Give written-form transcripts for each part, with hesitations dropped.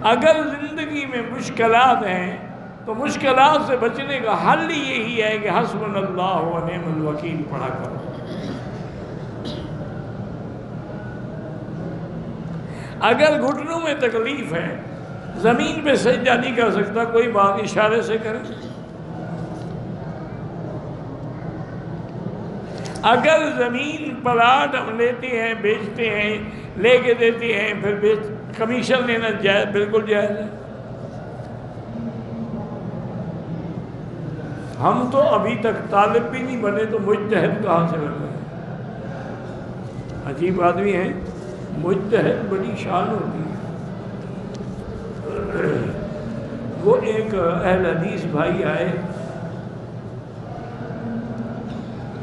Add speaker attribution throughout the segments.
Speaker 1: اگر زندگی میں مشکلات ہیں تو مشکلات سے بچنے کا حل یہی ہے کہ حسبنا اللہ و نعم الوکیل پڑھا کرو۔ اگر گھٹنوں میں تکلیف ہے، زمین پہ سجدہ نہیں کر سکتا، کوئی بات اشارے سے کرے۔ اگر زمین پلاٹ ہم لیتے ہیں، بیچتے ہیں، لے کے دیتے ہیں، پھر کمیشن لینا جائز، بالکل جائز ہے۔ ہم تو ابھی تک طالب بھی نہیں بنے تو مجتہد کہاں سے بن گئے؟ عجیب آدمی ہیں، مجتہد بڑی شان ہوتی ہے۔ وہ ایک اہل حدیث بھائی آئے،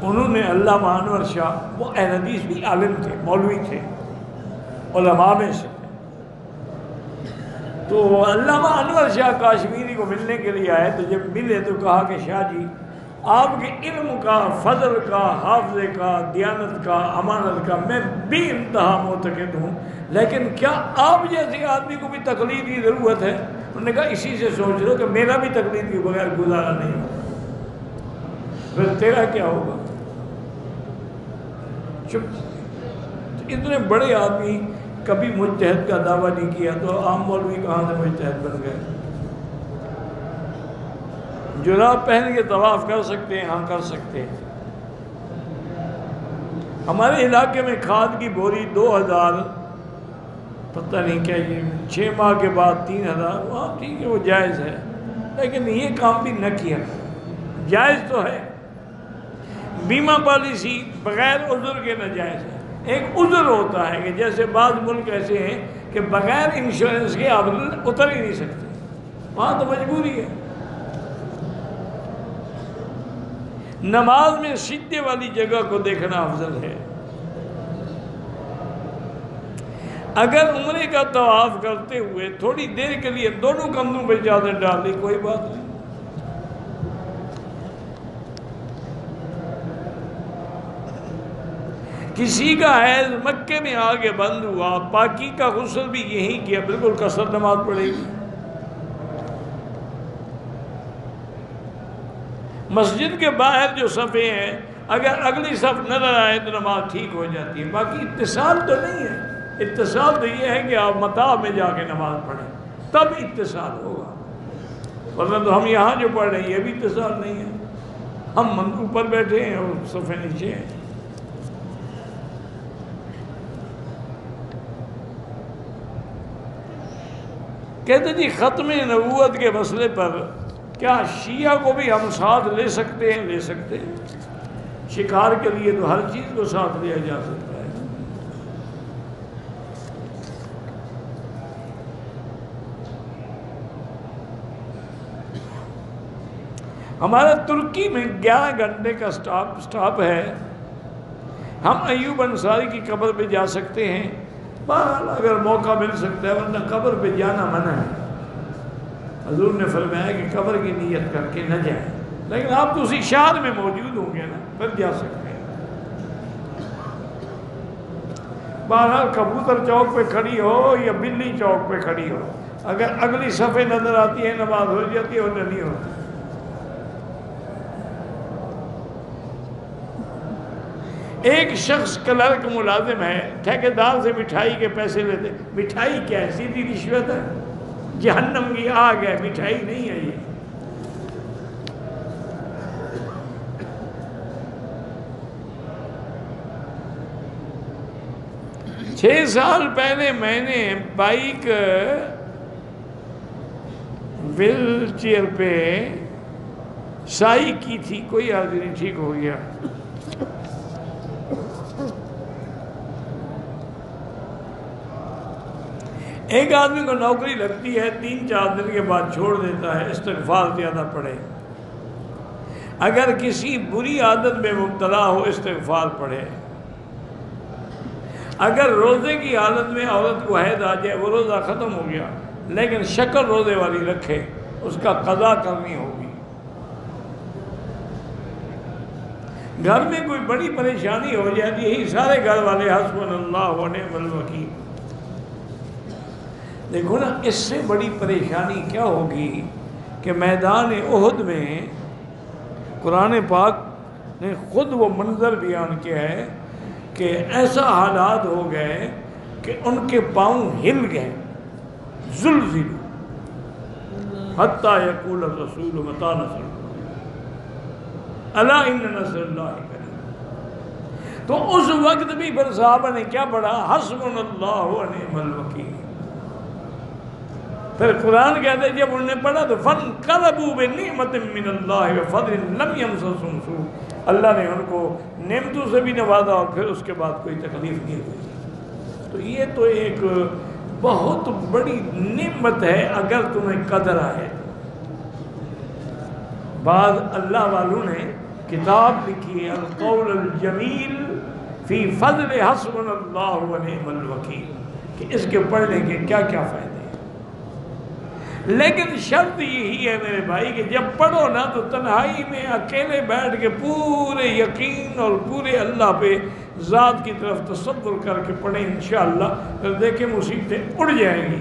Speaker 1: انہوں نے علامہ انور شاہ، وہ اہل حدیث بھی عالم تھے، مولوی تھے، علماء میں سے، تو علامہ انور شاہ کاشمیری کو ملنے کے لیے آئے۔ تو جب ملے تو کہا کہ شاہ جی، آپ کے علم کا، فضل کا، حافظے کا، دیانت کا، امانت کا میں بھی انتہا معتقد ہوں، لیکن کیا آپ جیسے آدمی کو بھی تقلید کی ضرورت ہے؟ انہوں نے کہا اسی سے سوچ لو کہ میرا بھی تقلید کے بغیر گزارا نہیں ہوگا، پھر تیرا کیا ہوگا؟ چپ۔ اتنے بڑے آدمی کبھی مجتہد کا دعویٰ نہیں کیا تو عام مولوی کہاں سے مجتہد بن گئے؟ جراب پہن کے طواف کر سکتے ہیں؟ ہاں کر سکتے ہیں۔ ہمارے علاقے میں کھاد کی بوری 2000، پتہ نہیں کیا، یہ 6 ماہ کے بعد 3000، ہاں ٹھیک ہے وہ جائز ہے، لیکن یہ کام بھی نہ کیا۔ جائز تو ہے، بیمہ پالیسی بغیر عذر کے ناجائز ہے۔ ایک عذر ہوتا ہے کہ جیسے بعض ملک ایسے ہیں کہ بغیر انشورنس کے آپ اتر ہی نہیں سکتے، وہاں تو مجبوری ہے۔ نماز میں سجدے والی جگہ کو دیکھنا افضل ہے۔ اگر عمرے کا طواف کرتے ہوئے تھوڑی دیر کے لیے دونوں کندھوں پہ چادر ڈال دی، کوئی بات نہیں۔ کسی کا حیض مکے میں آگے بند ہوا، پاکی کا غسل بھی یہی کیا، بالکل قصر نماز پڑھے گی۔ مسجد کے باہر جو صفیں ہیں، اگر اگلی صف نظر آئے تو نماز ٹھیک ہو جاتی ہے، باقی اتصال تو نہیں ہے۔ اتصال تو یہ ہے کہ آپ مطاف میں جا کے نماز پڑھیں، تب اتصال ہوگا، ورنہ تو ہم یہاں جو پڑھ رہے ہیں یہ بھی اتصال نہیں ہے، ہم اوپر بیٹھے ہیں اور صفیں نیچے ہیں۔ کہتے جی ختم نبوت کے مسئلے پر کیا شیعہ کو بھی ہم ساتھ لے سکتے ہیں؟ لے سکتے ہیں، شکار کے لیے تو ہر چیز کو ساتھ لیا جا سکتا ہے۔ ہمارا ترکی میں 11 گھنٹے کا سٹاپ ہے، ہم ایوب انصاری کی قبر پہ جا سکتے ہیں، بہرحال اگر موقع مل سکتا ہے، ورنہ قبر پہ جانا منع ہے۔ حضور نے فرمایا کہ قبر کی نیت کر کے نہ جائیں، لیکن آپ تو اسی شہر میں موجود ہوں گے نا، پھر جا سکتے ہیں۔ بہرحال کبوتر چوک پہ کھڑی ہو یا بلی چوک پہ کھڑی ہو، اگر اگلی صفحے نظر آتی ہے نماز ہو جاتی ہے اور نہیں ہوتی۔ ایک شخص کلرک ملازم ہے، ٹھیکیدار سے مٹھائی کے پیسے لیتے، مٹھائی کیا ہے؟ سیدھی رشوت ہے، جہنم کی آگ ہے، مٹھائی نہیں ہے یہ۔ 6 سال پہلے میں نے بائک ویل چیئر پہ سائی کی تھی، کوئی حاضر نہیں، ٹھیک ہو گیا۔ ایک آدمی کو نوکری لگتی ہے، 3-4 دن کے بعد چھوڑ دیتا ہے، استغفار زیادہ پڑھے۔ اگر کسی بری عادت میں مبتلا ہو استغفار پڑھے۔ اگر روزے کی حالت میں عورت کو حیض آ جائے، وہ روزہ ختم ہو گیا، لیکن شکل روزے والی رکھے، اس کا قضا کرنی ہوگی۔ گھر میں کوئی بڑی پریشانی ہو جاتی ہے، یہی سارے گھر والے حسبنا اللہ و نعم الوکیل۔ دیکھو نا، اس سے بڑی پریشانی کیا ہوگی کہ میدان احد میں قرآن پاک نے خود وہ منظر بیان کیا ہے کہ ایسا حالات ہو گئے کہ ان کے پاؤں ہل گئے، زلزلوا حتی یقول الرسول متی نصر اللہ الا ان نصر اللہ قریب۔ تو اس وقت بھی پھر صحابہ نے کیا پڑھا؟ حسبنا اللہ ونعم الوکیل۔ پھر قرآن کہتے ہیں جب انہوں نے پڑھا تو فانقلبوا بنعمت من اللہ وفضل لم یمسسہم سوء، اللہ نے ان کو نعمتوں سے بھی نوازا اور پھر اس کے بعد کوئی تکلیف نہیں ہوئی۔ تو یہ تو ایک بہت بڑی نعمت ہے اگر تمہیں قدر آئے۔ بعض اللہ والوں نے کتاب لکھی ہے القول الجمیل فی فضل حسبنا اللہ ونعم الوکیل، کہ اس کے پڑھنے کے کیا کیا فائدے ہیں۔ لیکن شرط یہی ہے میرے بھائی کہ جب پڑھو نا تو تنہائی میں اکیلے بیٹھ کے پورے یقین اور پورے اللہ پہ ذات کی طرف تصور کر کے پڑھیں، انشاءاللہ پھر دیکھیں مصیبتیں اڑ جائیں گی۔